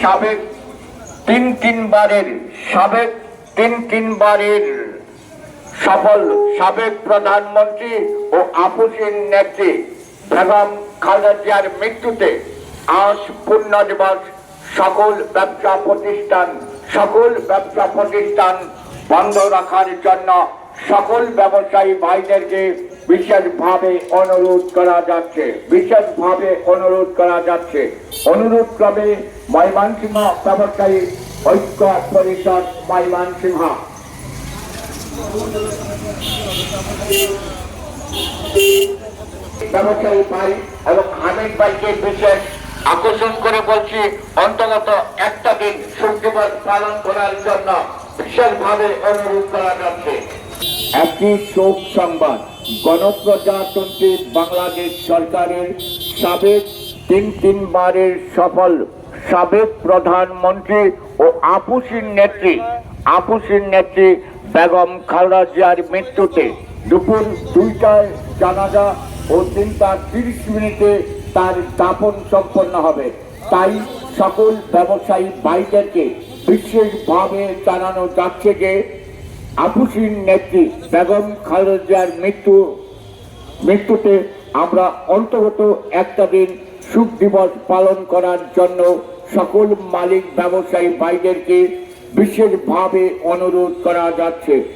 সাবেক তিনবারের সফল সাবেক প্রধানমন্ত্রী ও আপসীন নেত্রী বেগম খালেদা জিয়ার মৃত্যুতে আজ পূর্ণ দিবস। সকল ব্যবসা প্রতিষ্ঠান বন্ধ রাখার জন্য সকল ব্যবসায়ী ভাইদেরকে বিশেষভাবে অনুরোধ করা যাচ্ছে। অনুরোধ ক্রমে ময়মনসিংহ ব্যবসায়ী ঐক্য পরিষদ ময়মনসিংহ ব্যবসায়ী ভাই এবং হামিদ ভাইকে বিশেষ আকর্ষণ করে বলছি, অন্তত একটা দিন শোক দিবস পালন করার জন্য বিশেষভাবে অনুরোধ করা যাচ্ছে। একটি শোক সংবাদ, গণপ্রজাতন্ত্রী বাংলাদেশ সরকারের সাবেক তিনবারের সফল সাবেক প্রধানমন্ত্রী ও আপসীন নেত্রী বেগম খালেদা জিয়ার মৃত্যুতে দুপুর 2টায় জানাজা ও 3:30 তার দাফন সম্পন্ন হবে। তাই সকল ব্যবসায়ী ভাইদেরকে বিশেষভাবে জানানো যাচ্ছে যে আপসীন নেত্রী বেগম খালেদা জিয়ার মৃত্যুতে আমরা অন্তত একটা দিন শোক দিবস পালন করার জন্য সকল মালিক ব্যবসায়ী ভাইদেরকে বিশেষভাবে অনুরোধ করা যাচ্ছে।